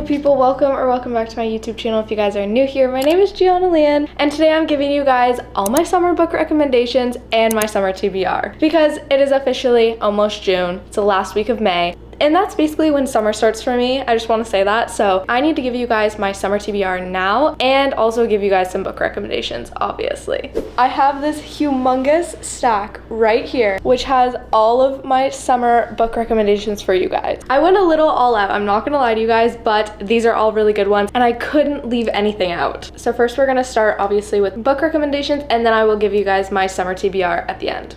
people, welcome back to my YouTube channel. If you guys are new here, my name is Gianna Lian, and today I'm giving you guys all my summer book recommendations and my summer TBR because it is officially almost June. It's the last week of May. And that's basically when summer starts for me. I just want to say that. So I need to give you guys my summer TBR now and also give you guys some book recommendations, obviously. I have this humongous stack right here, which has all of my summer book recommendations for you guys. I went a little all out, I'm not gonna lie to you guys, but these are all really good ones and I couldn't leave anything out. So first we're gonna start obviously with book recommendations and then I will give you guys my summer TBR at the end.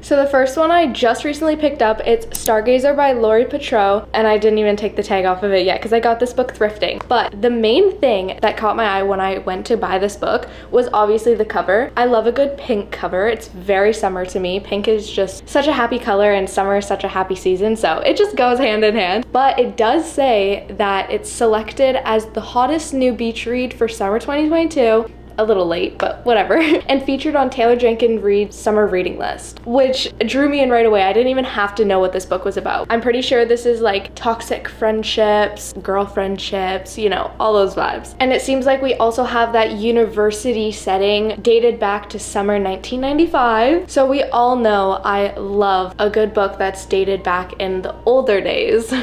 So the first one I just recently picked up, it's Stargazer by Petro, and I didn't even take the tag off of it yet because I got this book thrifting. But the main thing that caught my eye when I went to buy this book was obviously the cover. I love a good pink cover. It's very summer to me. Pink is just such a happy color and summer is such a happy season, so it just goes hand in hand. But it does say that it's selected as the hottest new beach read for summer 2022. A little late, but whatever, and featured on Taylor Jenkins Reid's summer reading list, which drew me in right away. I didn't even have to know what this book was about. I'm pretty sure this is like toxic friendships, girl friendships, you know, all those vibes. And it seems like we also have that university setting dated back to summer 1995. So we all know I love a good book that's dated back in the older days.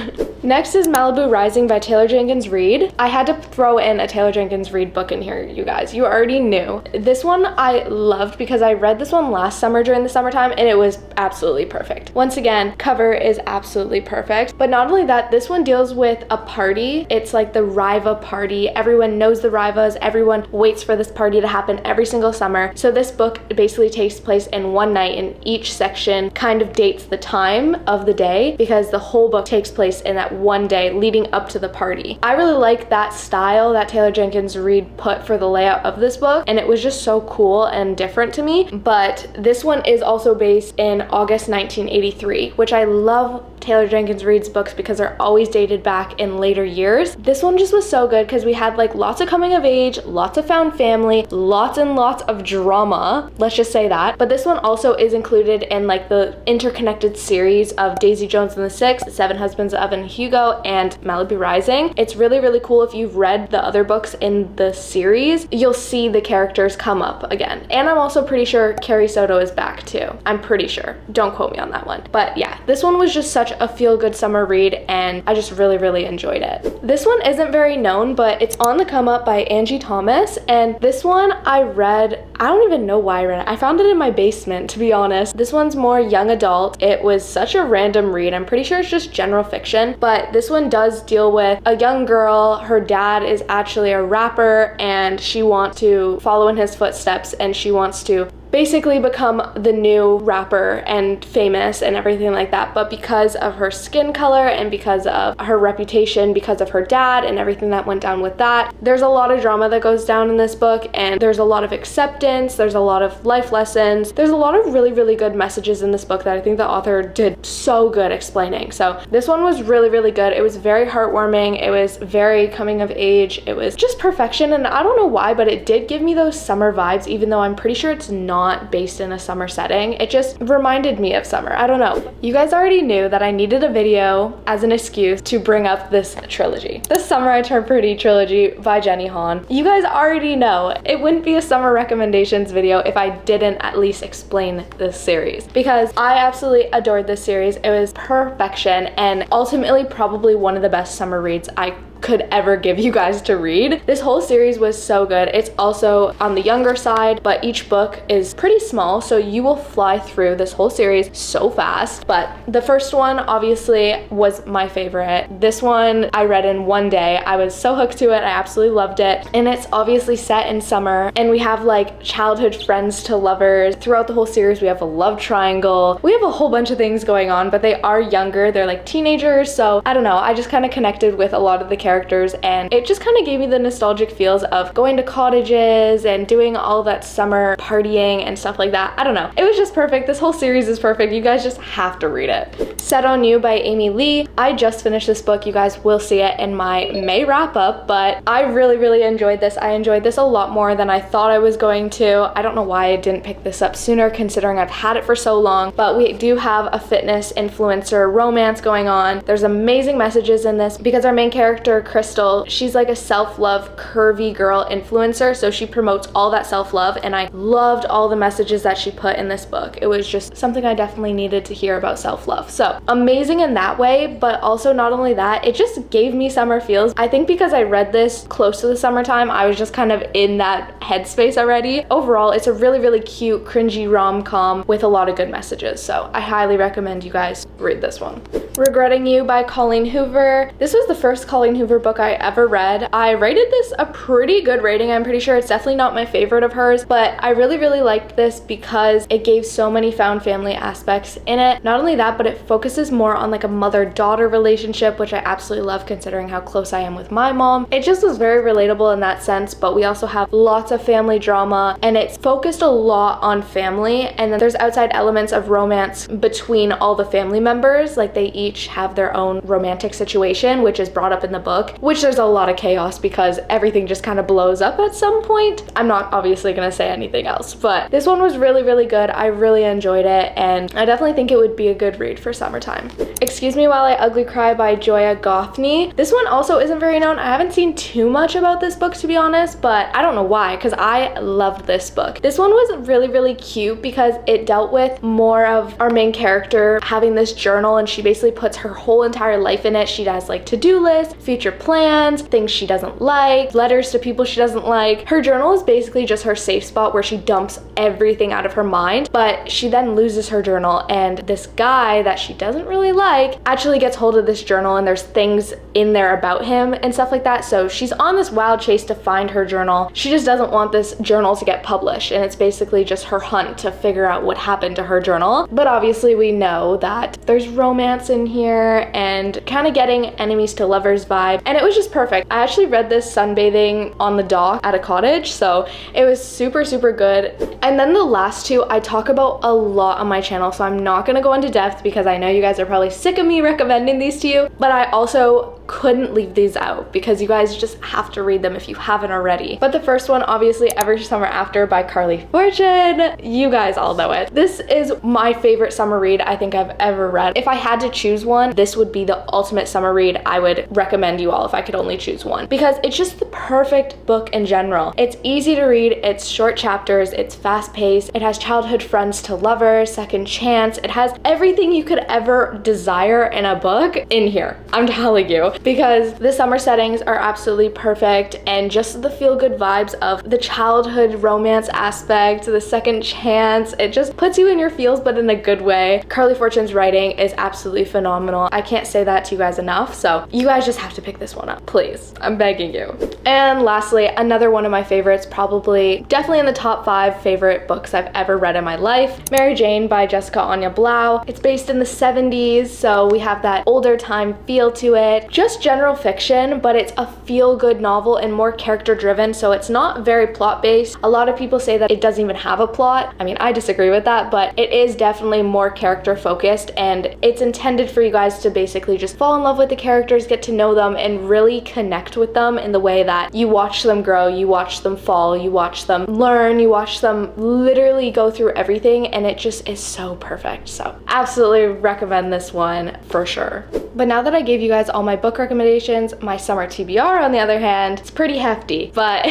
Next is Malibu Rising by Taylor Jenkins Reid. I had to throw in a Taylor Jenkins Reid book in here, you guys. You already knew. This one I loved because I read this one last summer during the summertime and it was absolutely perfect. Once again, cover is absolutely perfect. But not only that, this one deals with a party. It's like the Riva party. Everyone knows the Rivas. Everyone waits for this party to happen every single summer. So this book basically takes place in one night and each section kind of dates the time of the day because the whole book takes place in that one day leading up to the party. I really like that style that Taylor Jenkins Reid put for the layout of this book, and it was just so cool and different to me. But this one is also based in August 1983, which I love Taylor Jenkins Reid's books because they're always dated back in later years. This one just was so good because we had like lots of coming of age, lots of found family, lots and lots of drama, let's just say that. But this one also is included in like the interconnected series of Daisy Jones and the Six, Seven Husbands of Evelyn Hugo, and Malibu Rising. It's really, really cool. If you've read the other books in the series, you'll see the characters come up again. And I'm also pretty sure Carrie Soto is back too. I'm pretty sure. Don't quote me on that one. But yeah, this one was just such a feel-good summer read and I just really, really enjoyed it. This one isn't very known, but it's On the Come Up by Angie Thomas. And this one I read, I don't even know why I read it. I found it in my basement, to be honest. This one's more young adult. It was such a random read. I'm pretty sure it's just general fiction, but this one does deal with a young girl. Her dad is actually a rapper and she wants to follow in his footsteps and she wants to basically become the new rapper and famous and everything like that. But because of her skin color and because of her reputation, because of her dad and everything that went down with that, there's a lot of drama that goes down in this book and there's a lot of acceptance, there's a lot of life lessons, there's a lot of really, really good messages in this book that I think the author did so good explaining. So this one was really, really good. It was very heartwarming. It was very coming of age. It was just perfection. And I don't know why, but it did give me those summer vibes, even though I'm pretty sure it's not based in a summer setting. It just reminded me of summer. I don't know. You guys already knew that I needed a video as an excuse to bring up this trilogy. The Summer I Turned Pretty trilogy by Jenny Han. You guys already know it wouldn't be a summer recommendations video if I didn't at least explain this series because I absolutely adored this series. It was perfection and ultimately probably one of the best summer reads I could ever give you guys to read. This whole series was so good. It's also on the younger side, but each book is pretty small, so you will fly through this whole series so fast. But the first one obviously was my favorite. This one I read in one day. I was so hooked to it. I absolutely loved it. And it's obviously set in summer and we have like childhood friends to lovers. Throughout the whole series, we have a love triangle. We have a whole bunch of things going on, but they are younger. They're like teenagers. So I don't know. I just kind of connected with a lot of the characters and it just kind of gave me the nostalgic feels of going to cottages and doing all that summer partying and stuff like that. I don't know. It was just perfect. This whole series is perfect. You guys just have to read it. Set on You by Amy Lee. I just finished this book. You guys will see it in my May wrap up, but I really, really enjoyed this. I enjoyed this a lot more than I thought I was going to. I don't know why I didn't pick this up sooner considering I've had it for so long, but we do have a fitness influencer romance going on. There's amazing messages in this because our main character character, Crystal, she's like a self-love, curvy girl influencer, so she promotes all that self-love, and I loved all the messages that she put in this book. It was just something I definitely needed to hear about self-love. So amazing in that way, but also not only that, it just gave me summer feels. I think because I read this close to the summertime, I was just kind of in that headspace already. Overall, it's a really, really cute, cringy rom-com with a lot of good messages, so I highly recommend you guys read this one. Regretting You by Colleen Hoover. This was the first Colleen Hoover book I ever read. I rated this a pretty good rating. I'm pretty sure it's definitely not my favorite of hers, but I really, really liked this because it gave so many found family aspects in it. Not only that, but it focuses more on like a mother-daughter relationship, which I absolutely love considering how close I am with my mom. It just was very relatable in that sense, but we also have lots of family drama, and it's focused a lot on family, and then there's outside elements of romance between all the family members. Like they each have their own romantic situation, which is brought up in the book, which there's a lot of chaos because everything just kind of blows up at some point. I'm not obviously gonna say anything else, but this one was really, really good. I really enjoyed it, and I definitely think it would be a good read for summertime. Excuse Me While I Ugly Cry by Joya Gothney. This one also isn't very known. I haven't seen too much about this book, to be honest, but I don't know why, because I loved this book. This one was really, really cute because it dealt with more of our main character having this journal, and she basically puts her whole entire life in it. She does like to-do lists, future plans, things she doesn't like, letters to people she doesn't like. Her journal is basically just her safe spot where she dumps everything out of her mind, but she then loses her journal, and this guy that she doesn't really like actually gets hold of this journal, and there's things in there about him and stuff like that. So she's on this wild chase to find her journal. She just doesn't want this journal to get published, and it's basically just her hunt to figure out what happened to her journal. But obviously we know that there's romance in here and kind of getting enemies to lovers vibe, and it was just perfect. I actually read this sunbathing on the dock at a cottage, so it was super, super good. And then the last two I talk about a lot on my channel, so I'm not gonna go into depth because I know you guys are probably sick of me recommending these to you, but I also couldn't leave these out because you guys just have to read them if you haven't already. But the first one, obviously, Every Summer After by Carly Fortune. You guys all know it. This is my favorite summer read I think I've ever read. If I had to choose one, this would be the ultimate summer read I would recommend you all if I could only choose one, because it's just the perfect book in general. It's easy to read, it's short chapters, it's fast paced, it has childhood friends to lovers, second chance, it has everything you could ever desire in a book in here. I'm telling you, because the summer settings are absolutely perfect, and just the feel-good vibes of the childhood romance aspect, the second chance, it just puts you in your feels, but in a good way. Carly Fortune's writing is absolutely phenomenal. I can't say that to you guys enough, so you guys just have to pick this one up, please. I'm begging you. And lastly, another one of my favorites, probably definitely in the top 5 favorite books I've ever read in my life, Mary Jane by Jessica Anya Blau. It's based in the 70s, so we have that older time feel to it. Just general fiction, but it's a feel-good novel and more character-driven, so it's not very plot-based. A lot of people say that it doesn't even have a plot. I mean, I disagree with that, but it is definitely more character-focused, and it's intended for you guys to basically just fall in love with the characters, get to know them, and really connect with them in the way that you watch them grow, you watch them fall, you watch them learn, you watch them literally go through everything, and it just is so perfect. So absolutely recommend this one for sure. But now that I gave you guys all my book recommendations, my summer TBR on the other hand, it's pretty hefty, but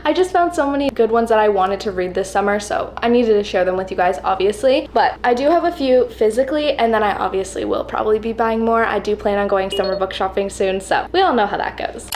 I just found so many good ones that I wanted to read this summer, so I needed to share them with you guys, obviously. But I do have a few physically, and then I obviously will probably be buying more. I do plan on going summer book shopping soon, so we all know how that goes.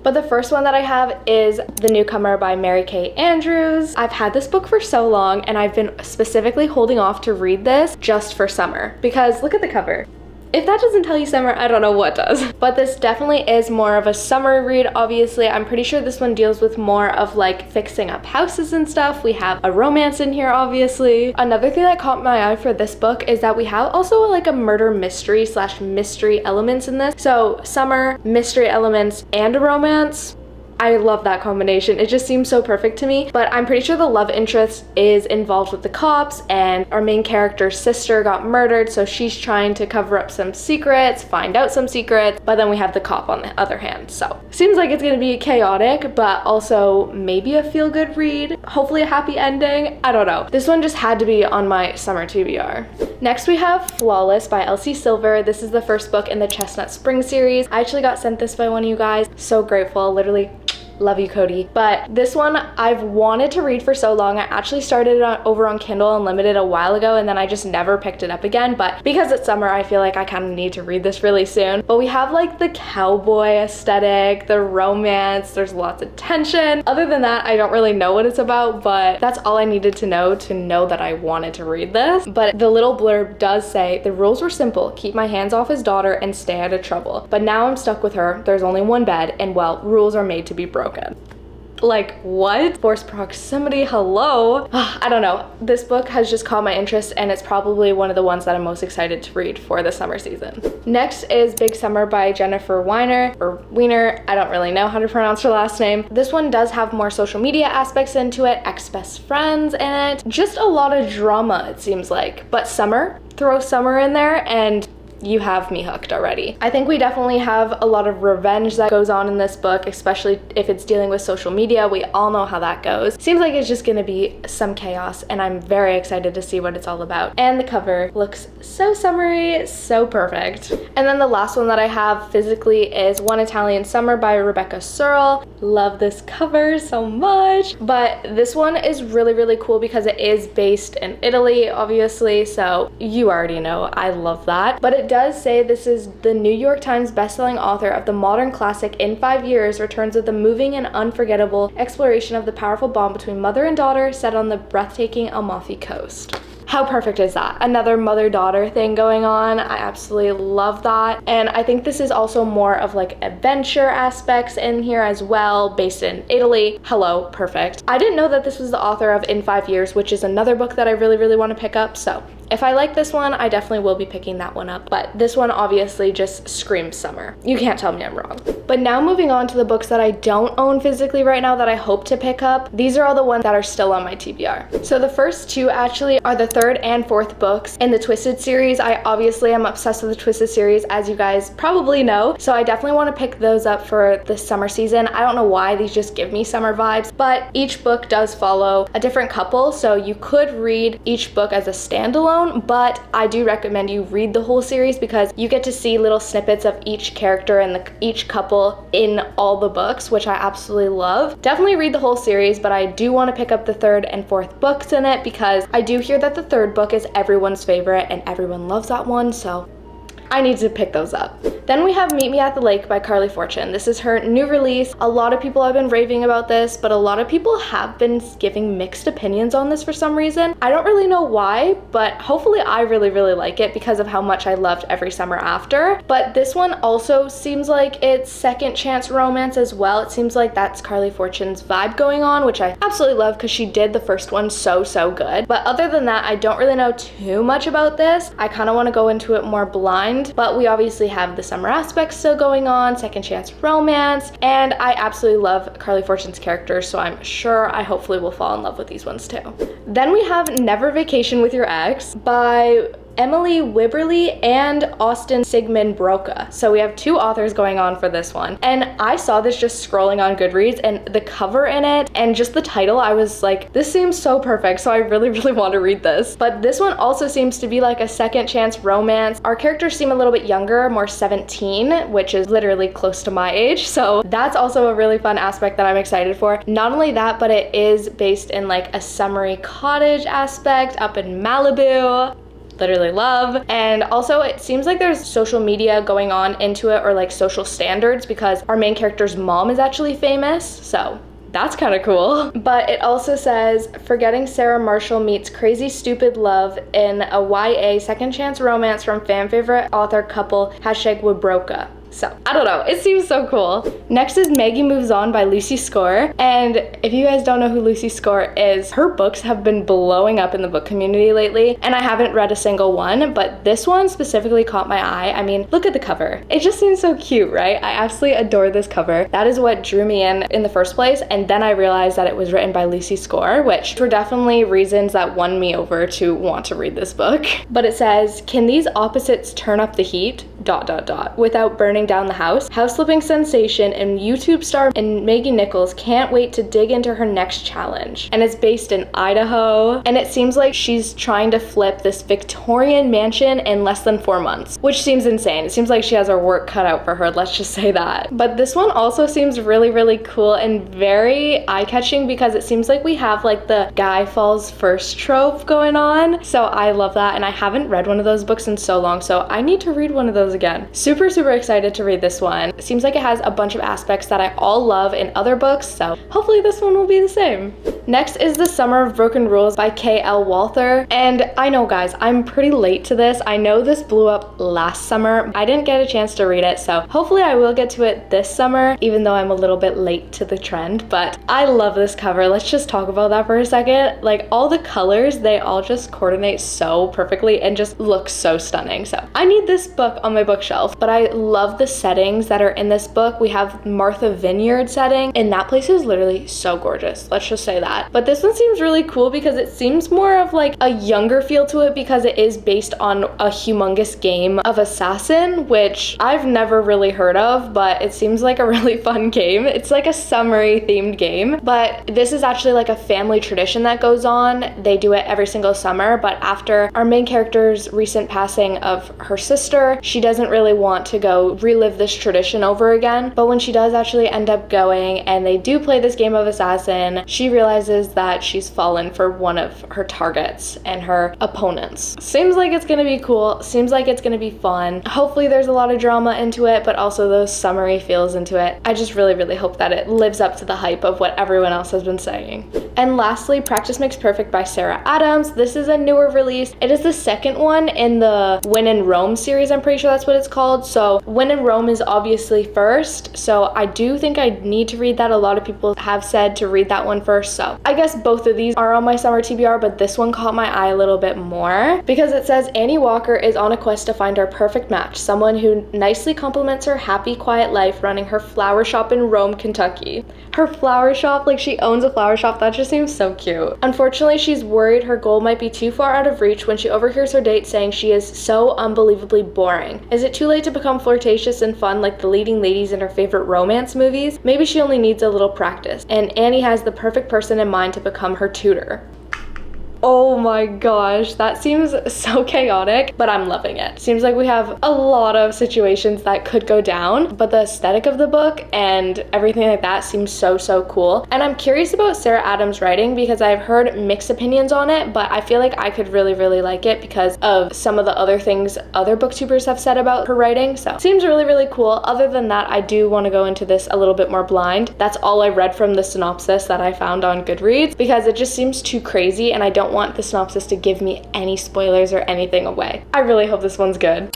But the first one that I have is The Newcomer by Mary Kay Andrews. I've had this book for so long, and I've been specifically holding off to read this just for summer, because look at the cover. If that doesn't tell you summer, I don't know what does. But this definitely is more of a summer read, obviously. I'm pretty sure this one deals with more of like fixing up houses and stuff. We have a romance in here, obviously. Another thing that caught my eye for this book is that we have also like a murder mystery / mystery elements in this. So summer, mystery elements, and a romance. I love that combination. It just seems so perfect to me. But I'm pretty sure the love interest is involved with the cops, and our main character's sister got murdered, so she's trying to cover up some secrets, find out some secrets, but then we have the cop on the other hand. So seems like it's gonna be chaotic, but also maybe a feel-good read, hopefully a happy ending. I don't know. This one just had to be on my summer TBR. Next we have Flawless by Elsie Silver. This is the first book in the Chestnut Spring series. I actually got sent this by one of you guys. So grateful, literally. Love you, Cody. But this one I've wanted to read for so long. I actually started it over on Kindle Unlimited a while ago, and then I just never picked it up again. But because it's summer, I feel like I kind of need to read this really soon. But we have like the cowboy aesthetic, the romance, there's lots of tension. Other than that, I don't really know what it's about, but that's all I needed to know that I wanted to read this. But the little blurb does say, the rules were simple: keep my hands off his daughter and stay out of trouble. But now I'm stuck with her. There's only one bed, and well, rules are made to be broken. Like, what? Forced proximity, hello? I don't know. This book has just caught my interest, and it's probably one of the ones that I'm most excited to read for the summer season. Next is Big Summer by Jennifer Weiner, or Weiner. I don't really know how to pronounce her last name. This one does have more social media aspects into it, ex-best friends in it. Just a lot of drama, it seems like. But summer, throw summer in there, and you have me hooked already. I think we definitely have a lot of revenge that goes on in this book, especially if it's dealing with social media. We all know how that goes. Seems like it's just gonna be some chaos, and I'm very excited to see what it's all about. And the cover looks so summery, so perfect. And then the last one that I have physically is One Italian Summer by Rebecca Searle. Love this cover so much. But this one is really, really cool because it is based in Italy, obviously, so you already know I love that. But it does say this is the New York Times bestselling author of the modern classic In 5 Years returns with the moving and unforgettable exploration of the powerful bond between mother and daughter set on the breathtaking Amalfi Coast. How perfect is that? Another mother-daughter thing going on. I absolutely love that. And I think this is also more of like adventure aspects in here as well, based in Italy. Hello, perfect. I didn't know that this was the author of In 5 Years, which is another book that I really, really want to pick up. So if I like this one, I definitely will be picking that one up. But this one obviously just screams summer. You can't tell me I'm wrong. But now moving on to the books that I don't own physically right now that I hope to pick up. These are all the ones that are still on my TBR. So the first two actually are the third and fourth books in the Twisted series. I obviously am obsessed with the Twisted series, as you guys probably know. So I definitely want to pick those up for the summer season. I don't know why, these just give me summer vibes, but each book does follow a different couple. So you could read each book as a standalone, but I do recommend you read the whole series because you get to see little snippets of each character and each couple in all the books, which I absolutely love. Definitely read the whole series, but I do want to pick up the third and fourth books in it because I do hear that the third book is everyone's favorite and everyone loves that one, so I need to pick those up. Then we have Meet Me at the Lake by Carly Fortune. This is her new release. A lot of people have been raving about this, but a lot of people have been giving mixed opinions on this for some reason. I don't really know why, but hopefully I really, really like it because of how much I loved Every Summer After. But this one also seems like it's second chance romance as well. It seems like that's Carly Fortune's vibe going on, which I absolutely love because she did the first one so good. But other than that, I don't really know too much about this. I kind of want to go into it more blind. But we obviously have the summer aspects still going on, second chance romance, and I absolutely love Carly Fortune's characters, so I'm sure I hopefully will fall in love with these ones too. Then we have Never Vacation with Your Ex by Emily Wibberley and Austin Sigmund Broca. So we have two authors going on for this one. And I saw this just scrolling on Goodreads, and the cover in it and just the title, I was like, this seems so perfect. So I really, really want to read this. But this one also seems to be like a second chance romance. Our characters seem a little bit younger, more 17, which is literally close to my age. So that's also a really fun aspect that I'm excited for. Not only that, but it is based in like a summery cottage aspect up in Malibu. Literally love. And also it seems like there's social media going on into it, or like social standards, because our main character's mom is actually famous, so that's kind of cool. But it also says, Forgetting Sarah Marshall meets crazy stupid love in a YA second chance romance from fan favorite author couple #Wibroca. So I don't know, it seems so cool. Next is Maggie Moves On by Lucy Score. And if you guys don't know who Lucy Score is, her books have been blowing up in the book community lately, and I haven't read a single one, but this one specifically caught my eye. I mean, look at the cover. It just seems so cute, right? I absolutely adore this cover. That is what drew me in the first place, and then I realized that it was written by Lucy Score, which were definitely reasons that won me over to want to read this book. But it says, can these opposites turn up the heat? ... without burning down the house. House flipping sensation and YouTube star and Maggie Nichols can't wait to dig into her next challenge. And it's based in Idaho, and it seems like she's trying to flip this Victorian mansion in less than 4 months, which seems insane. It seems like she has her work cut out for her, let's just say that. But this one also seems really, really cool and very eye-catching because it seems like we have like the guy falls first trope going on. So I love that, and I haven't read one of those books in so long, so I need to read one of those again. Super, super excited to read this one. It seems like it has a bunch of aspects that I all love in other books, so hopefully this one will be the same. Next is The Summer of Broken Rules by K.L. Walther. And I know, guys, I'm pretty late to this. I know this blew up last summer. I didn't get a chance to read it, so hopefully I will get to it this summer, even though I'm a little bit late to the trend. But I love this cover. Let's just talk about that for a second. Like, all the colors, they all just coordinate so perfectly and just look so stunning. So I need this book on my bookshelf, but I love the settings that are in this book. We have Martha Vineyard setting, and that place is literally so gorgeous. Let's just say that. But this one seems really cool because it seems more of like a younger feel to it because it is based on a humongous game of Assassin, which I've never really heard of, but it seems like a really fun game. It's like a summery themed game, but this is actually like a family tradition that goes on. They do it every single summer, but after our main character's recent passing of her sister, she doesn't really want to go relive this tradition over again. But when she does actually end up going and they do play this game of Assassin, she realizes that she's fallen for one of her targets and her opponents. Seems like it's gonna be cool. Seems like it's gonna be fun. Hopefully there's a lot of drama into it, but also those summery feels into it. I just really, really hope that it lives up to the hype of what everyone else has been saying. And lastly, Practice Makes Perfect by Sarah Adams. This is a newer release. It is the second one in the When in Rome series, I'm pretty sure that's what it's called. So When in Rome is obviously first, so I do think I need to read that. A lot of people have said to read that one first, so I guess both of these are on my summer TBR, but this one caught my eye a little bit more because it says Annie Walker is on a quest to find her perfect match, someone who nicely complements her happy, quiet life running her flower shop in Rome, Kentucky. Her flower shop, like she owns a flower shop, that just seems so cute. Unfortunately, she's worried her goal might be too far out of reach when she overhears her date saying she is so unbelievably boring. Is it too late to become flirtatious and fun like the leading ladies in her favorite romance movies? Maybe she only needs a little practice, and Annie has the perfect person in mind to become her tutor. Oh my gosh, that seems so chaotic, but I'm loving it. Seems like we have a lot of situations that could go down, but the aesthetic of the book and everything like that seems so, so cool. And I'm curious about Sarah Adams' writing because I've heard mixed opinions on it, but I feel like I could really, really like it because of some of the other things other booktubers have said about her writing. So seems really, really cool. Other than that, I do want to go into this a little bit more blind. That's all I read from the synopsis that I found on Goodreads because it just seems too crazy and I don't want the synopsis to give me any spoilers or anything away. I really hope this one's good.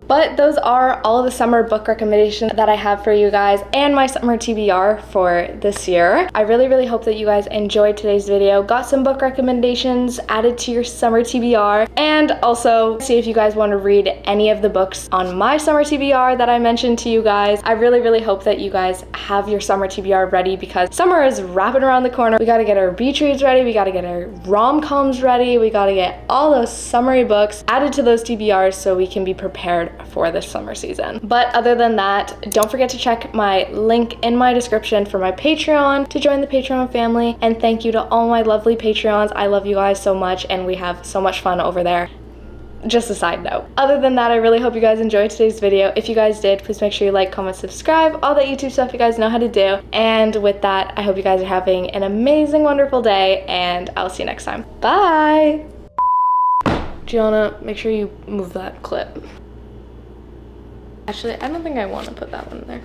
But those are all of the summer book recommendations that I have for you guys and my summer TBR for this year. I really, really hope that you guys enjoyed today's video, got some book recommendations added to your summer TBR, and also see if you guys want to read any of the books on my summer TBR that I mentioned to you guys. I really, really hope that you guys have your summer TBR ready because summer is wrapping around the corner. We got to get our beach reads ready, we got to get our rom-coms ready, we got to get all those summery books added to those TBRs so we can be prepared for this summer season. But other than that, don't forget to check my link in my description for my Patreon to join the Patreon family. And thank you to all my lovely Patreons. I love you guys so much and we have so much fun over there. Just a side note. Other than that, I really hope you guys enjoyed today's video. If you guys did, please make sure you like, comment, subscribe, all that YouTube stuff you guys know how to do. And with that, I hope you guys are having an amazing, wonderful day, and I'll see you next time. Bye! Gianna, make sure you move that clip. Actually, I don't think I want to put that one in there.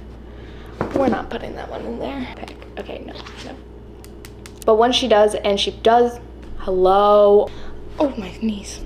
We're not putting that one in there. Okay, no. But once she does, and she does, hello. Oh, my knees.